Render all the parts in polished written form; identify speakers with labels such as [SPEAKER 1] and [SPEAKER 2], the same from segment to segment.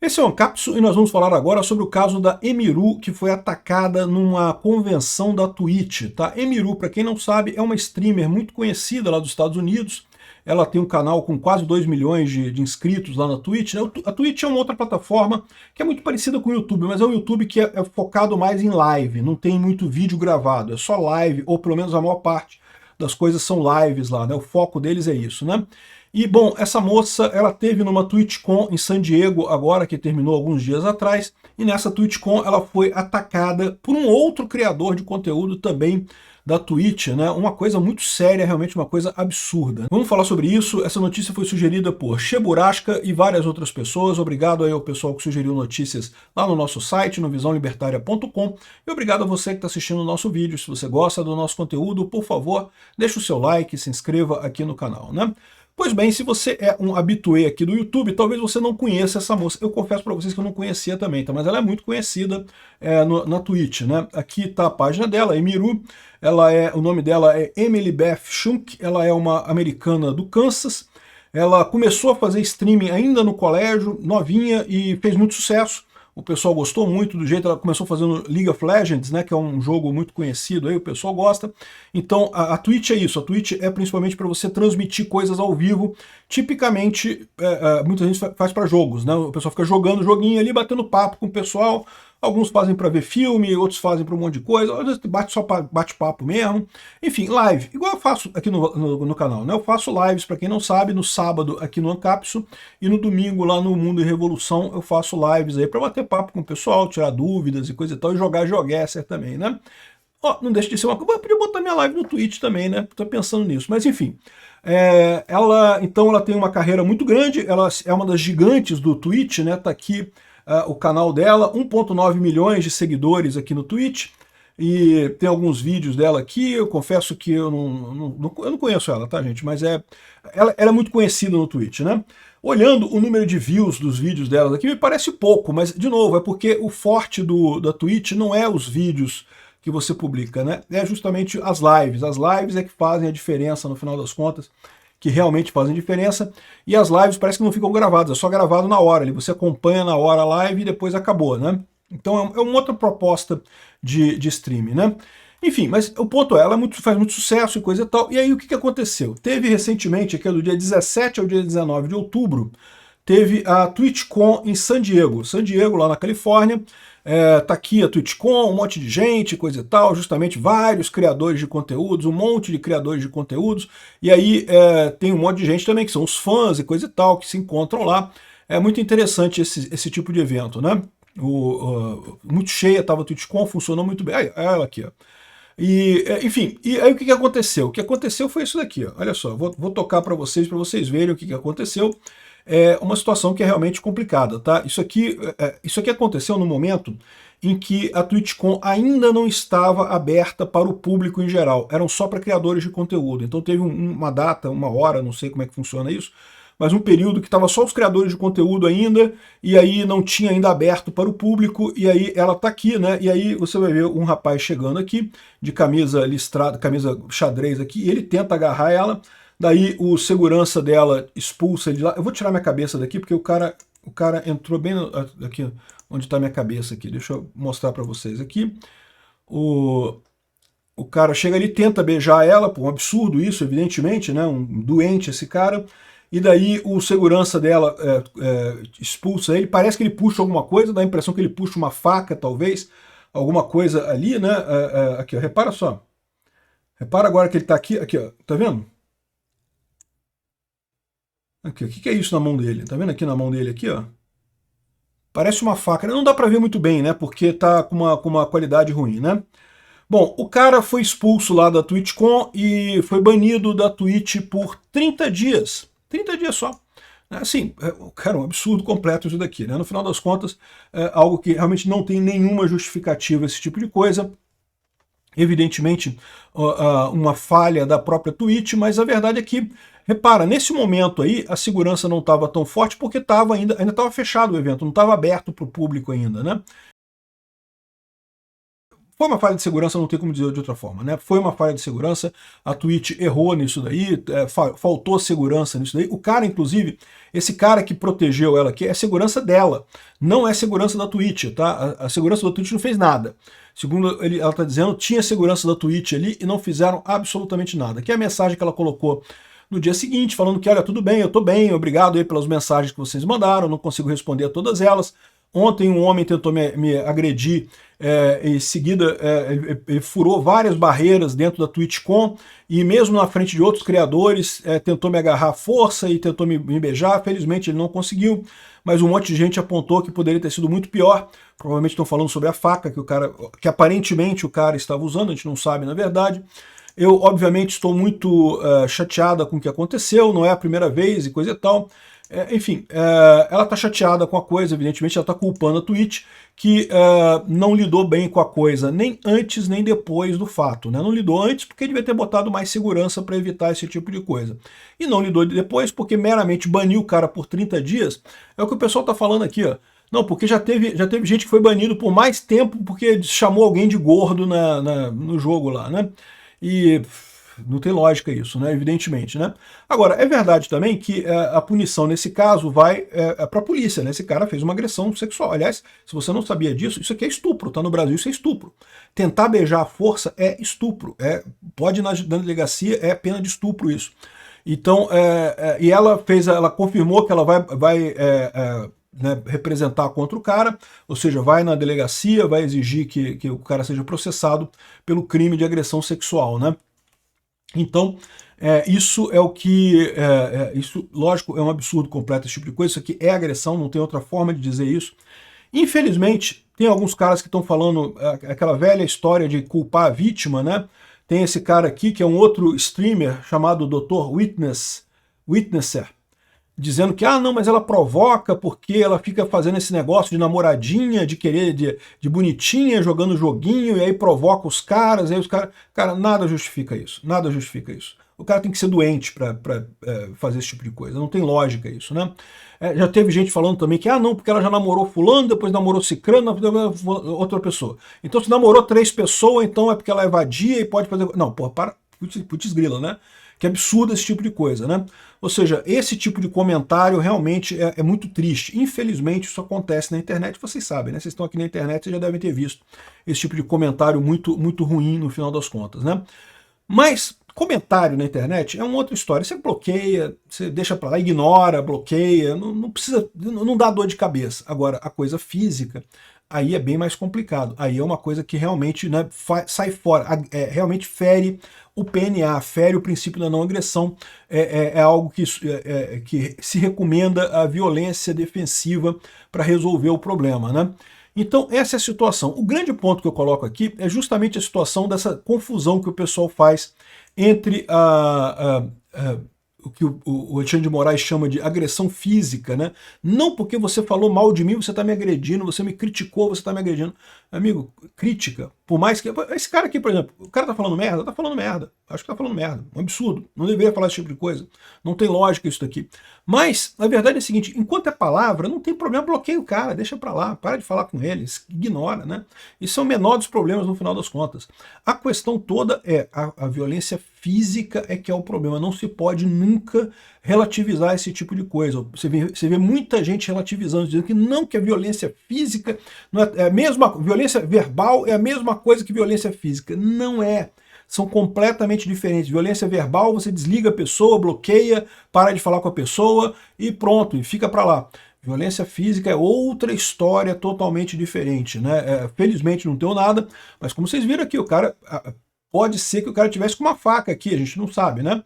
[SPEAKER 1] Esse é o Ancapsu e nós vamos falar agora sobre o caso da Emiru, que foi atacada numa convenção da Twitch, tá? Emiru, para quem não sabe, é uma streamer muito conhecida lá dos Estados Unidos. Ela tem um canal com quase 2 milhões de inscritos lá na Twitch, né? A Twitch é uma outra plataforma que é muito parecida com o YouTube, mas é um YouTube que é focado mais em live, não tem muito vídeo gravado, é só live, ou pelo menos a maior parte das coisas são lives lá, né? O foco deles é isso, né? E, bom, essa moça, ela teve numa TwitchCon em San Diego, agora que terminou alguns dias atrás, e nessa TwitchCon ela foi atacada por um outro criador de conteúdo também da Twitch, né? Uma coisa muito séria, realmente uma coisa absurda. Vamos falar sobre isso. Essa notícia foi sugerida por Cheburasca e várias outras pessoas. Obrigado aí ao pessoal que sugeriu notícias lá no nosso site, no visãolibertaria.com, e obrigado a você que está assistindo o nosso vídeo. Se você gosta do nosso conteúdo, por favor, deixe o seu like, se inscreva aqui no canal, né? Pois bem, se você é um habitué aqui do YouTube, talvez você não conheça essa moça. Eu confesso para vocês que eu não conhecia também, tá? Mas ela é muito conhecida na Twitch, né? Aqui está a página dela, Emiru. O nome dela é Emily Beth Shunk, ela é uma americana do Kansas. Ela começou a fazer streaming ainda no colégio, novinha, e fez muito sucesso. O pessoal gostou muito do jeito, ela começou fazendo League of Legends, né, que é um jogo muito conhecido aí, o pessoal gosta. Então a Twitch é isso, a Twitch é principalmente para você transmitir coisas ao vivo, tipicamente muita gente faz para jogos, né, o pessoal fica jogando joguinho ali, batendo papo com o pessoal. Alguns fazem para ver filme, outros fazem para um monte de coisa, às vezes só bate-papo mesmo. Enfim, live, igual eu faço aqui no canal, né? Eu faço lives, para quem não sabe, no sábado aqui no Ancapsu e no domingo lá no Mundo e Revolução eu faço lives aí para bater papo com o pessoal, tirar dúvidas e coisa e tal, e jogar joguesser também, né? Ó, não deixa de ser uma coisa, eu podia botar minha live no Twitch também, né? Tô pensando nisso, mas enfim. Então ela tem uma carreira muito grande, ela é uma das gigantes do Twitch, né? Tá aqui o canal dela, 1,9 milhões de seguidores aqui no Twitch, e tem alguns vídeos dela aqui. Eu confesso que eu não conheço ela, tá, gente? Mas ela é muito conhecida no Twitch, né? Olhando o número de views dos vídeos dela aqui, me parece pouco, mas, de novo, é porque o forte da Twitch não é os vídeos que você publica, né? É justamente as lives. As lives é que fazem a diferença no final das contas, que realmente fazem diferença, e as lives parece que não ficam gravadas, é só gravado na hora, ali você acompanha na hora a live e depois acabou, né? Então é uma outra proposta de streaming, né? Enfim, mas o ponto é, ela faz muito sucesso e coisa e tal, e aí o que aconteceu? Teve recentemente, aqui do dia 17 ao dia 19 de outubro, teve a TwitchCon em San Diego, lá na Califórnia. Tá aqui a TwitchCon, um monte de gente, coisa e tal, justamente vários criadores de conteúdos, um monte de criadores de conteúdos, e aí tem um monte de gente também que são os fãs e coisa e tal, que se encontram lá. É muito interessante esse tipo de evento, né? Muito cheia estava a TwitchCon, funcionou muito bem. Aí, ela aqui, ó. Enfim, e aí o que aconteceu? O que aconteceu foi isso daqui, ó. Olha só, vou tocar para vocês verem o que aconteceu. É uma situação que é realmente complicada, tá? Isso aqui aconteceu no momento em que a TwitchCon ainda não estava aberta para o público em geral, eram só para criadores de conteúdo. Então teve uma data, uma hora, não sei como é que funciona isso, mas um período que estava só os criadores de conteúdo ainda, e aí não tinha ainda aberto para o público, e aí ela está aqui, né? E aí você vai ver um rapaz chegando aqui, de camisa listrada, camisa xadrez aqui, e ele tenta agarrar ela. Daí o segurança dela expulsa ele de lá. Eu vou tirar minha cabeça daqui, porque o cara entrou bem aqui onde está minha cabeça aqui. Deixa eu mostrar para vocês aqui. O cara chega ali, tenta beijar ela, um absurdo isso, evidentemente, né? Um doente esse cara. E daí o segurança dela expulsa ele. Parece que ele puxa alguma coisa, dá a impressão que ele puxa uma faca, talvez. Alguma coisa ali, né? Aqui, ó, repara só. Repara agora que ele está aqui, ó, tá vendo? Aqui, o que é isso na mão dele? Tá vendo aqui na mão dele aqui, ó? Parece uma faca. Não dá para ver muito bem, né? Porque tá com uma qualidade ruim, né? Bom, o cara foi expulso lá da TwitchCon e foi banido da Twitch por 30 dias. 30 dias só. Assim, cara, um absurdo completo isso daqui, né? No final das contas, é algo que realmente não tem nenhuma justificativa esse tipo de coisa. Evidentemente, uma falha da própria Twitch, mas a verdade é que, repara, nesse momento aí, a segurança não estava tão forte porque ainda estava fechado o evento, não estava aberto para o público ainda, né? foi uma falha de segurança, não tem como dizer de outra forma, né? Foi uma falha de segurança, a Twitch errou nisso daí, faltou segurança nisso daí. O cara, inclusive, esse cara que protegeu ela aqui, é segurança dela, não é segurança da Twitch, tá? A segurança da Twitch não fez nada. Segundo ela está dizendo, tinha segurança da Twitch ali e não fizeram absolutamente nada. Que é a mensagem que ela colocou no dia seguinte, falando que, olha, tudo bem, eu tô bem, obrigado aí pelas mensagens que vocês mandaram, não consigo responder a todas elas. Ontem um homem tentou me agredir, em seguida ele furou várias barreiras dentro da TwitchCon, e mesmo na frente de outros criadores, tentou me agarrar à força e tentou me beijar. Felizmente ele não conseguiu, mas um monte de gente apontou que poderia ter sido muito pior. Provavelmente estão falando sobre a faca que aparentemente o cara estava usando, a gente não sabe na verdade. Eu, obviamente, estou muito chateada com o que aconteceu, não é a primeira vez e coisa e tal. Enfim, ela está chateada com a coisa, evidentemente, ela está culpando a Twitch, que não lidou bem com a coisa, nem antes nem depois do fato, né? Não lidou antes porque devia ter botado mais segurança para evitar esse tipo de coisa. E não lidou depois porque meramente baniu o cara por 30 dias. É o que o pessoal está falando aqui, ó. Não, porque já teve gente que foi banido por mais tempo porque chamou alguém de gordo no jogo lá, né? E não tem lógica isso, né? Evidentemente, né? Agora, é verdade também que a punição nesse caso vai para a polícia, né? Esse cara fez uma agressão sexual. Aliás, se você não sabia disso, isso aqui é estupro, tá? No Brasil isso é estupro. Tentar beijar à força é estupro. Pode ir na delegacia, é pena de estupro isso. Então, e ela confirmou que ela vai né, representar contra o cara, ou seja, vai na delegacia, vai exigir que o cara seja processado pelo crime de agressão sexual, né? Então, isso é o que... isso, lógico, é um absurdo completo esse tipo de coisa. Isso aqui é agressão, não tem outra forma de dizer isso. Infelizmente, tem alguns caras que estão falando aquela velha história de culpar a vítima, né? Tem esse cara aqui, que é um outro streamer, chamado Dr. Witnesser, dizendo que, não, mas ela provoca porque ela fica fazendo esse negócio de namoradinha, de querer, de bonitinha, jogando joguinho, e aí provoca os caras, aí os caras... Cara, nada justifica isso, nada justifica isso. O cara tem que ser doente para fazer esse tipo de coisa, não tem lógica isso, né? Já teve gente falando também que, não, porque ela já namorou fulano, depois namorou cicrano, outra pessoa. Então se namorou 3 pessoas, então é porque ela é vadia e pode fazer... Não, porra, para, putz grila, né? Que absurdo esse tipo de coisa, né? Ou seja, esse tipo de comentário realmente é muito triste. Infelizmente isso acontece na internet, vocês sabem, né? Vocês estão aqui na internet, vocês já devem ter visto esse tipo de comentário muito, muito ruim no final das contas, né? Mas comentário na internet é uma outra história. Você bloqueia, você deixa pra lá, ignora, bloqueia, não precisa, não dá dor de cabeça. Agora, a coisa física, aí é bem mais complicado. Aí é uma coisa que realmente, né, sai fora, realmente fere o PNA, fere o princípio da não agressão, é algo que se recomenda a violência defensiva para resolver o problema, né? Então essa é a situação. O grande ponto que eu coloco aqui é justamente a situação dessa confusão que o pessoal faz entre o que o Alexandre de Moraes chama de agressão física, né? Não porque você falou mal de mim, você está me agredindo, você me criticou, você está me agredindo. Amigo, crítica, por mais que... Esse cara aqui, por exemplo, o cara tá falando merda? Tá falando merda. Acho que tá falando merda. Um absurdo. Não deveria falar esse tipo de coisa. Não tem lógica isso daqui. Mas, na verdade é o seguinte, enquanto é palavra, não tem problema, bloqueia o cara, deixa pra lá, para de falar com ele, ignora, né? Isso é o menor dos problemas no final das contas. A questão toda é a violência física é que é o problema. Não se pode nunca relativizar esse tipo de coisa. Você vê muita gente relativizando, dizendo que não, que a violência física não é a mesma, violência verbal é a mesma coisa que violência física. Não é. São completamente diferentes. Violência verbal, você desliga a pessoa, bloqueia, para de falar com a pessoa e pronto, e fica para lá. Violência física é outra história totalmente diferente, né? Felizmente não deu nada, mas como vocês viram aqui, o cara... Pode ser que o cara tivesse com uma faca aqui, a gente não sabe, né?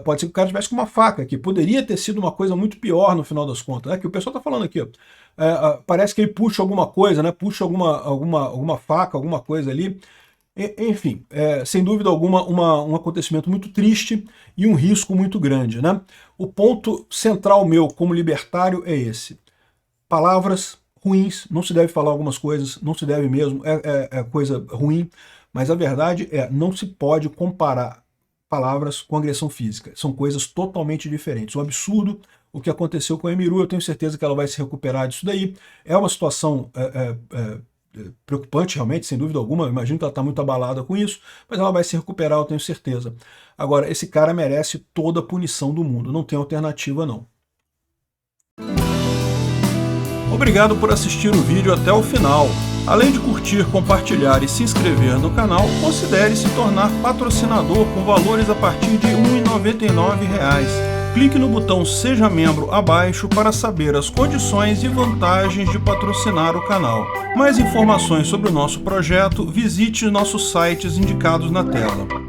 [SPEAKER 1] Pode ser que o cara tivesse com uma faca aqui. Poderia ter sido uma coisa muito pior no final das contas, né? Que o pessoal está falando aqui, ó. Parece que ele puxa alguma coisa, né? Puxa alguma faca, alguma coisa ali. Enfim, sem dúvida alguma, um acontecimento muito triste e um risco muito grande, né? O ponto central meu como libertário é esse. Palavras ruins, não se deve falar algumas coisas, não se deve mesmo, é coisa ruim. Mas a verdade não se pode comparar palavras com agressão física. São coisas totalmente diferentes. Um absurdo o que aconteceu com a Emiru, eu tenho certeza que ela vai se recuperar disso daí. É uma situação preocupante realmente, sem dúvida alguma. Eu imagino que ela está muito abalada com isso, mas ela vai se recuperar, eu tenho certeza. Agora, esse cara merece toda a punição do mundo, não tem alternativa não. Obrigado por assistir o vídeo até o final. Além de curtir, compartilhar e se inscrever no canal, considere se tornar patrocinador com valores a partir de R$ 1,99. Clique no botão Seja Membro abaixo para saber as condições e vantagens de patrocinar o canal. Mais informações sobre o nosso projeto, visite nossos sites indicados na tela.